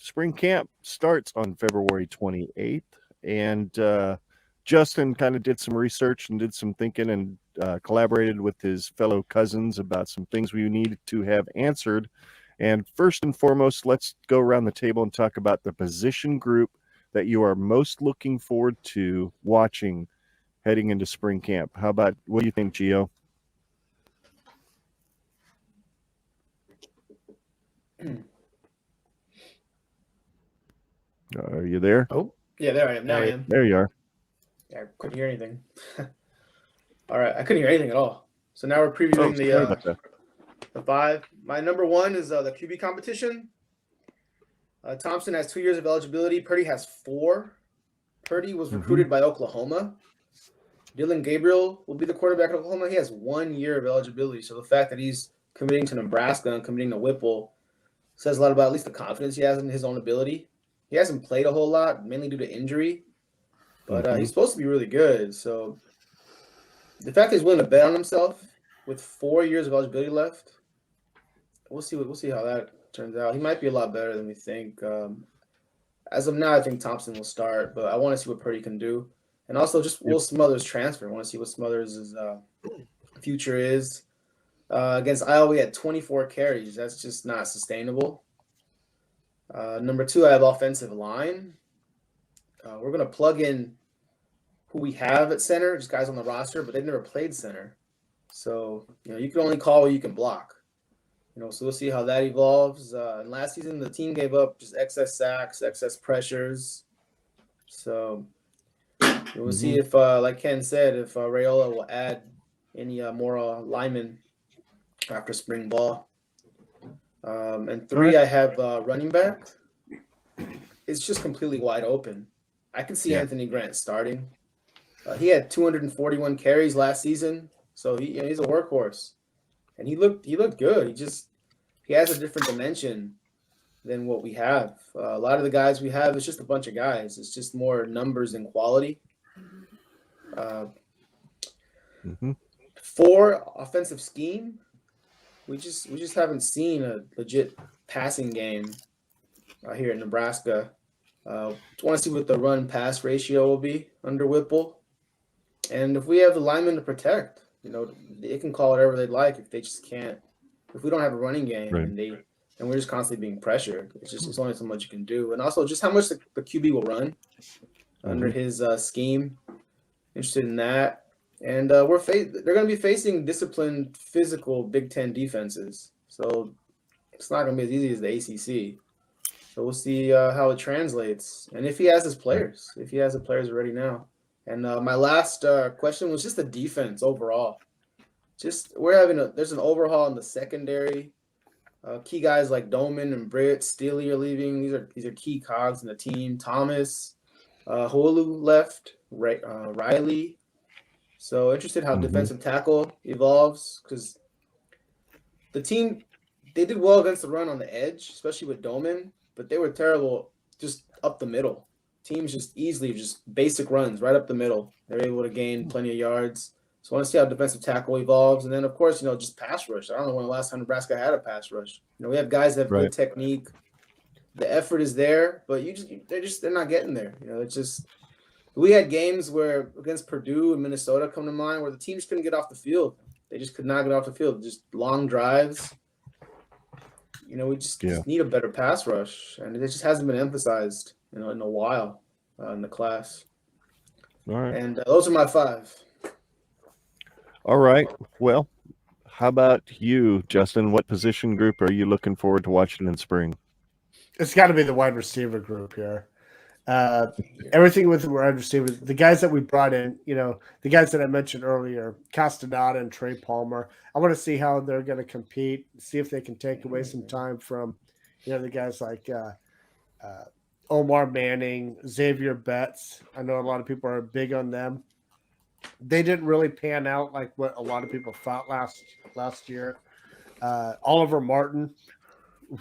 spring camp starts on February 28th, and Justin kind of did some research and did some thinking and collaborated with his fellow cousins about some things we needed to have answered. And first and foremost, let's go around the table and talk about the position group that you are most looking forward to watching heading into spring camp. How about, what do you think, Gio? Are you there? Oh, yeah, there I am. Now I am. There you are. Yeah, I couldn't hear anything. All right, I couldn't hear anything at all. So now we're previewing the five. My number one is the QB competition. Thompson has 2 years of eligibility. Purdy has 4. Purdy was recruited by Oklahoma. Dylan Gabriel will be the quarterback at Oklahoma. He has 1 year of eligibility. So the fact that he's committing to Nebraska and committing to Whipple says a lot about at least the confidence he has in his own ability. He hasn't played a whole lot, mainly due to injury. But he's supposed to be really good. So the fact that he's willing to bet on himself with 4 years of eligibility left, we'll see how that turns out. He might be a lot better than we think. As of now, I think Thompson will start, but I want to see what Purdy can do. And also just Will Smothers' transfer. I want to see what Smothers' future is. Against Iowa, he had 24 carries. That's just not sustainable. Number 2, I have offensive line. We're going to plug in who we have at center, just guys on the roster, but they've never played center. So, you can only call what you can block. So we'll see how that evolves. And last season, the team gave up just excess sacks, excess pressures. So we'll see if, like Ken said, if Raiola will add any more linemen after spring ball. And 3, I have running back. It's just completely wide open. I can see Anthony Grant starting. He had 241 carries last season, so he's a workhorse. And he looked good. He has a different dimension than what we have. A lot of the guys we have, it's just a bunch of guys. It's just more numbers and quality. 4, offensive scheme. We just haven't seen a legit passing game here in Nebraska. Want to see what the run-pass ratio will be under Whipple. And if we have the linemen to protect, they can call whatever they'd like if they just can't. If we don't have a running game and we're just constantly being pressured, it's only so much you can do. And also just how much the QB will run under his scheme. Interested in that. And they're going to be facing disciplined, physical Big Ten defenses. So it's not going to be as easy as the ACC. So we'll see how it translates. And if he has his players, already now. And my last question was just the defense overall. There's an overhaul in the secondary. Key guys like Doman and Britt, Steely are leaving. These are key cogs in the team. Thomas, Holu left, Riley. So interested how defensive tackle evolves, because the team, they did well against the run on the edge, especially with Doman, but they were terrible just up the middle. Teams just easily basic runs right up the middle. They're able to gain plenty of yards. So I want to see how defensive tackle evolves. And then, of course, just pass rush. I don't know when the last time Nebraska had a pass rush. We have guys that have good technique. The effort is there, but they're not getting there. It's just – we had games where against Purdue and Minnesota come to mind where the teams couldn't get off the field. They just could not get off the field. Just long drives. We just need a better pass rush, and it just hasn't been emphasized, in a while in the class. All right. And those are my 5. All right. Well, how about you, Justin? What position group are you looking forward to watching in spring? It's got to be the wide receiver group here. Everything with the wide receivers, the guys that we brought in, the guys that I mentioned earlier, Castaneda and Trey Palmer. I want to see how they're going to compete, see if they can take away some time from, the guys like Omar Manning, Xavier Betts. I know a lot of people are big on them. They didn't really pan out like what a lot of people thought last year. Oliver Martin,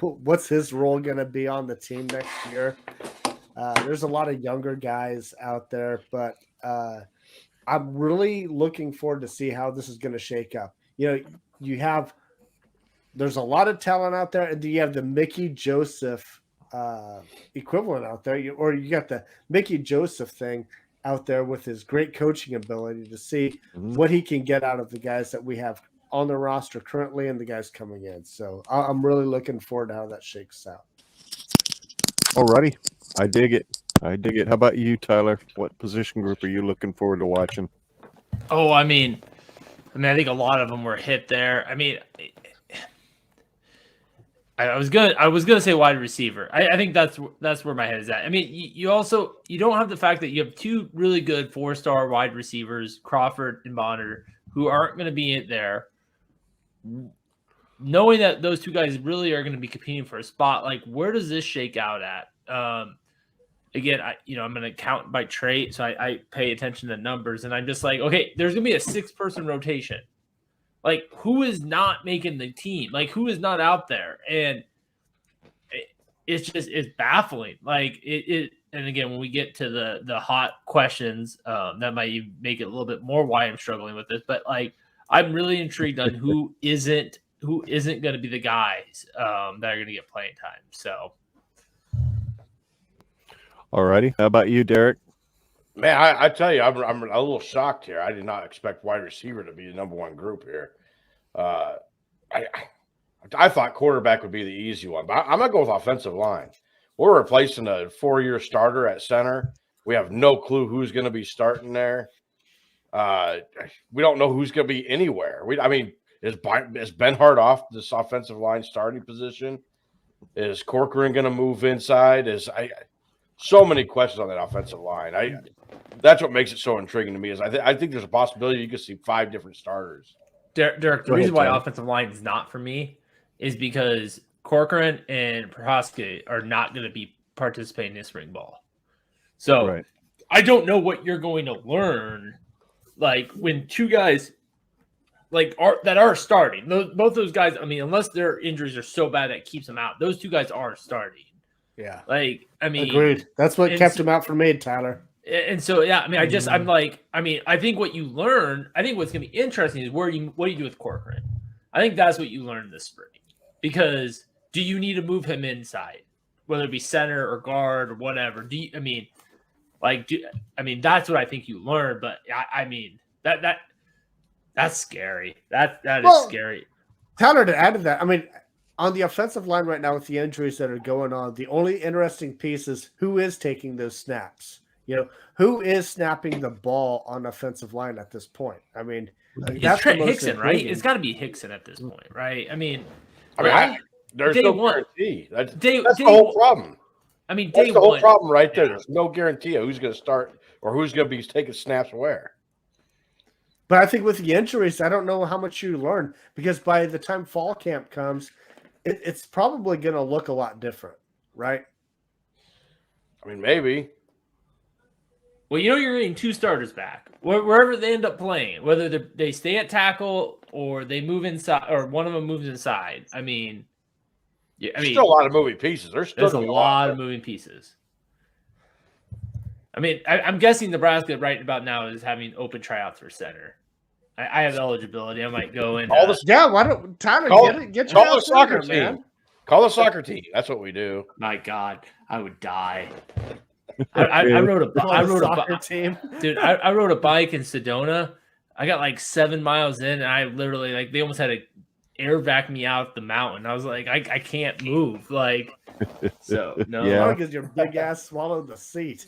what's his role going to be on the team next year? There's a lot of younger guys out there, but I'm really looking forward to see how this is going to shake up. There's a lot of talent out there, and you have the Mickey Joseph equivalent out there, or you got the Mickey Joseph thing out there with his great coaching ability to see what he can get out of the guys that we have on the roster currently and the guys coming in. So I'm really looking forward to how that shakes out. Alrighty. I dig it. How about you, Tyler? What position group are you looking forward to watching? Oh, I mean, I think a lot of them were hit there. I mean, I was gonna say wide receiver. I think that's where my head is at. I mean, you don't have the fact that you have two really good 4-star wide receivers, Crawford and Bonner, who aren't going to be there. Knowing that those two guys really are going to be competing for a spot, like where does this shake out at? Again, I'm going to count by trait, so I pay attention to numbers, and I'm just like, okay, there's going to be a 6-person rotation. Like, who is not making the team? Like, who is not out there? And it's baffling. Like, and again, when we get to the hot questions, that might even make it a little bit more why I'm struggling with this. But, like, I'm really intrigued on who isn't going to be the guys that are going to get playing time. So. All righty. How about you, Derek? Man, I tell you, I'm a little shocked here. I did not expect wide receiver to be the number one group here. I thought quarterback would be the easy one, but I'm going to go with offensive line. We're replacing a 4-year starter at center. We have no clue who's going to be starting there. We don't know who's going to be anywhere. Is Benhart off this offensive line starting position? Is Corcoran going to move inside? So many questions on that offensive line. That's what makes it so intriguing to me. Is I think there's a possibility you could see 5 different starters. Derek, the reason why offensive line is not for me is because Corcoran and Prohaska are not going to be participating in spring ball. So right. I don't know what you're going to learn. Like when two guys that are starting, both those guys. I mean, unless their injuries are so bad that it keeps them out, those two guys are starting. Yeah. Agreed. That's what kept him out for me, Tyler. And so, yeah, I think what you learn, I think what's going to be interesting is what do you do with Corcoran? I think that's what you learn this spring. Because do you need to move him inside, whether it be center or guard or whatever? That's what I think you learn. But that's scary. That is scary. Tyler, to add to that, on the offensive line right now with the injuries that are going on, the only interesting piece is who is taking those snaps. Who is snapping the ball on offensive line at this point? It's Trent Hickson, right? It's got to be Hickson at this point, right? There's no guarantee. That's the whole problem. That's the whole problem right there. Yeah. There's no guarantee of who's going to start or who's going to be taking snaps where. But I think with the injuries, I don't know how much you learn because by the time fall camp comes, it's probably going to look a lot different, right? Maybe. Well, you're getting 2 starters back wherever they end up playing, whether they stay at tackle or they move inside or one of them moves inside. Still a lot of moving pieces. There's a lot of moving pieces. I'm guessing Nebraska right about now is having open tryouts for center. I have eligibility. I might go in. Why don't Tyler get call the soccer team, man. Call the soccer team. That's what we do. My God, I would die. I rode a team, dude. I rode a bike in Sedona. I got like 7 miles in, and I literally they almost had to air vac me out the mountain. I was like, I can't move. So no, yeah, because your big ass swallowed the seat.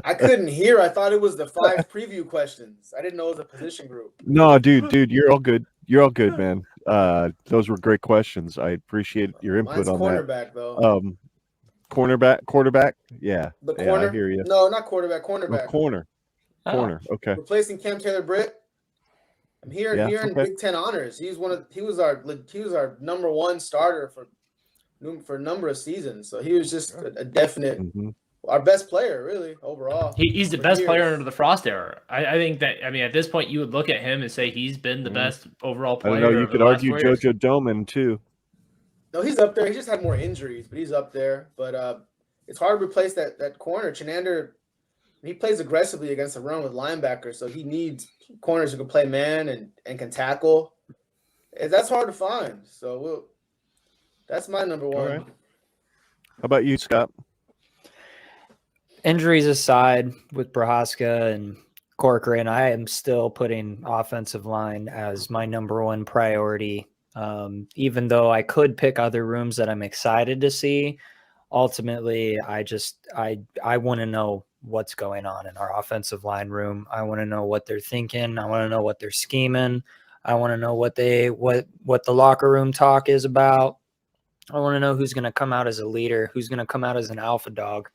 I couldn't hear. I thought it was the 5 preview questions. I didn't know it was a position group. No, dude, you're all good. You're all good, man. Those were great questions. I appreciate your input Mine's on cornerback, that. Though. Quarterback. Yeah. The corner. Yeah, I hear you. No, not quarterback. Cornerback. Corner. Okay. Replacing Cam Taylor-Britt. I'm hearing Big Ten honors. He was our number 1 starter for a number of seasons. So he was just a definite our best player, really, overall. He's the best player under the Frost era. I think that at this point you would look at him and say he's been the best overall player. I don't know, you could argue JoJo Doman too. No, he's up there. He just had more injuries, but he's up there. But it's hard to replace that corner. Chenander, he plays aggressively against the run with linebackers, so he needs corners who can play man and can tackle. That's hard to find. So That's my number one. Right. How about you, Scott? Injuries aside, with Prohaska and Corcoran, I am still putting offensive line as my number one priority. Even though I could pick other rooms that I'm excited to see, ultimately, I want to know what's going on in our offensive line room. I want to know what they're thinking. I want to know what they're scheming. I want to know what the locker room talk is about. I want to know who's going to come out as a leader, who's going to come out as an alpha dog,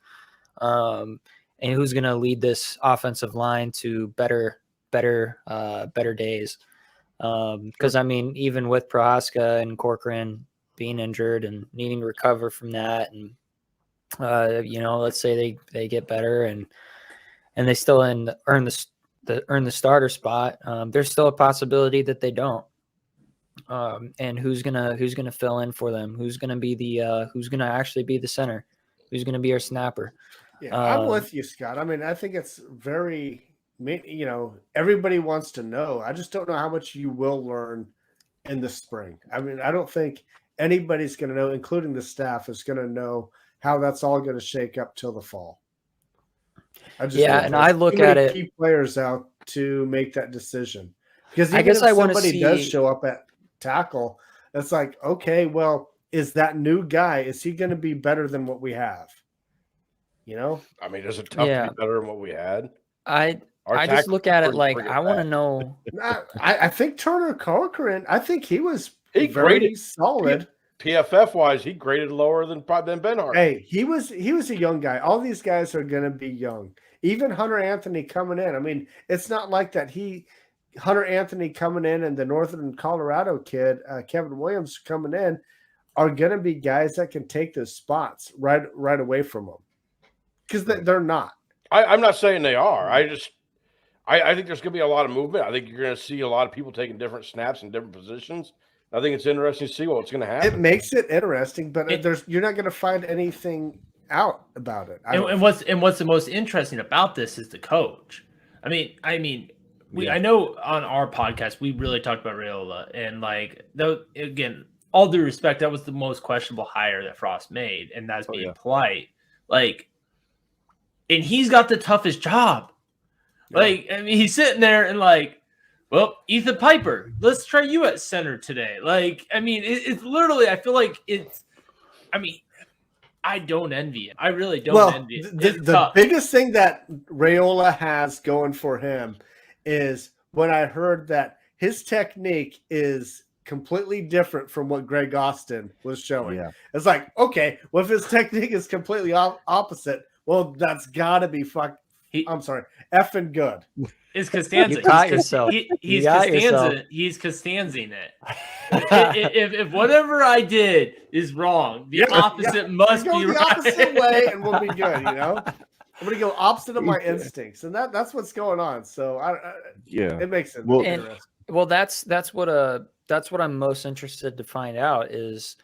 and who's going to lead this offensive line to better days. Because I mean, even with Prohaska and Corcoran being injured and needing to recover from that, and let's say they get better and they still earn the starter spot, there's still a possibility that they don't. And who's gonna fill in for them? Who's gonna actually be the center? Who's gonna be our snapper? Yeah, I'm with you, Scott. I mean, I think it's very, everybody wants to know. I just don't know how much you will learn in the spring. I mean, I don't think anybody's going to know, including the staff, is going to know how that's all going to shake up till the fall. And I look at it. Key players out to make that decision, because I guess if somebody does show up at tackle, it's like, okay, well, is that new guy? Is he going to be better than what we have? I mean, is it tough to be better than what we had? I just look at it like I want to know. I think Turner Corcoran, I think he was very solid. PFF wise, he graded lower than Benhart. Hey, he was a young guy. All these guys are going to be young. Even Hunter Anthony coming in. I mean, it's not like that. Hunter Anthony coming in and the Northern Colorado kid, Kevin Williams coming in, are going to be guys that can take those spots right away from them. Because they're not. I'm not saying they are. I think there's going to be a lot of movement. I think you're going to see a lot of people taking different snaps in different positions. I think it's interesting to see what's going to happen. It makes it interesting, but you're not going to find anything out about it. And what's the most interesting about this is the coach. I mean, I know on our podcast we really talked about Raiola, and again, all due respect, that was the most questionable hire that Frost made, and that's being polite. And he's got the toughest job. Yeah. He's sitting there and well, Ethan Piper, let's try you at center today. It's literally, I feel like I don't envy him. I really don't envy it. The biggest thing that Raiola has going for him is when I heard that his technique is completely different from what Greg Austin was showing. Yeah. It's like, okay, well, if his technique is completely opposite, well, that's got to be effing good. Is Costanza. You got yourself. He's Costanza. He's Costanzing it. if whatever I did is wrong, the opposite must be the right. opposite way, and we'll be good. I'm going to go opposite of my instincts, and that's what's going on. So it makes it interesting. Well, that's what I'm most interested to find out is,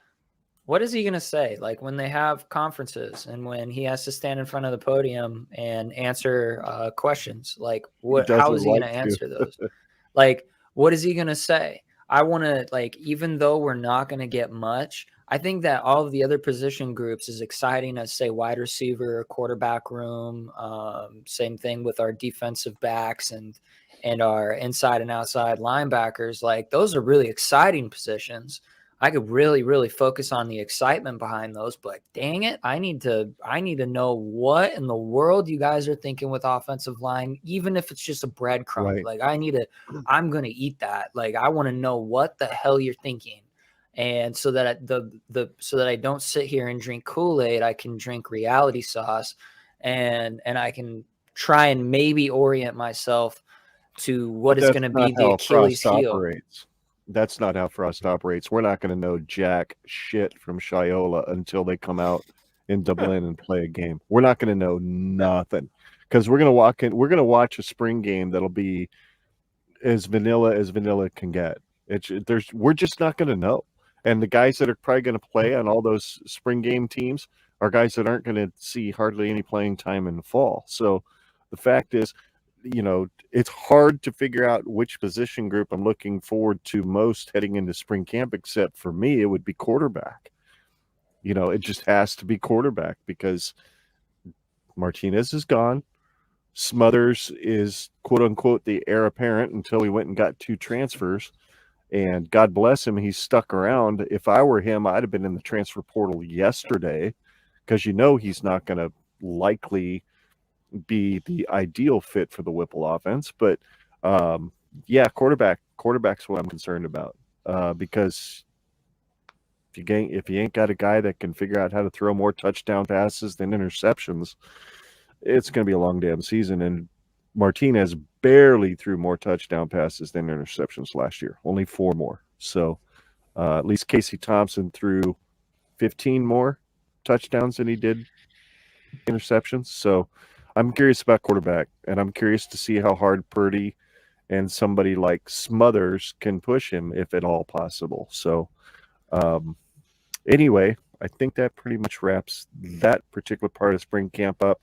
what is he going to say? When they have conferences and when he has to stand in front of the podium and answer questions, how is he going to answer those? What is he going to say? I want to, even though we're not going to get much, I think that all of the other position groups is exciting as, say, wide receiver, quarterback room. Same thing with our defensive backs and our inside and outside linebackers. Those are really exciting positions. I could really, really focus on the excitement behind those, but dang it, I need to know what in the world you guys are thinking with offensive line, even if it's just a breadcrumb. Right. I'm going to eat that. I want to know what the hell you're thinking. And so that so that I don't sit here and drink Kool-Aid, I can drink reality sauce, and I can try and maybe orient myself to what is going to be the Achilles heel. Operates. That's not how Frost operates. We're not going to know jack shit from Shiola until they come out in Dublin and play a game. We're not going to know nothing, because we're going to walk in. We're going to watch a spring game that'll be as vanilla can get. We're just not going to know. And the guys that are probably going to play on all those spring game teams are guys that aren't going to see hardly any playing time in the fall. So the fact is, it's hard to figure out which position group I'm looking forward to most heading into spring camp, except for me, it would be quarterback. it just has to be quarterback because Martinez is gone. Smothers is quote unquote the heir apparent until he went and got 2 transfers. And God bless him, he's stuck around. If I were him, I'd have been in the transfer portal yesterday because he's not going to likely be the ideal fit for the Whipple offense. But quarterback's what I'm concerned about because if you ain't got a guy that can figure out how to throw more touchdown passes than interceptions, it's going to be a long damn season. And Martinez barely threw more touchdown passes than interceptions last year, only 4 more. So at least Casey Thompson threw 15 more touchdowns than he did interceptions. So I'm curious about quarterback, and I'm curious to see how hard Purdy and somebody like Smothers can push him, if at all possible. So anyway, I think that pretty much wraps that particular part of spring camp up.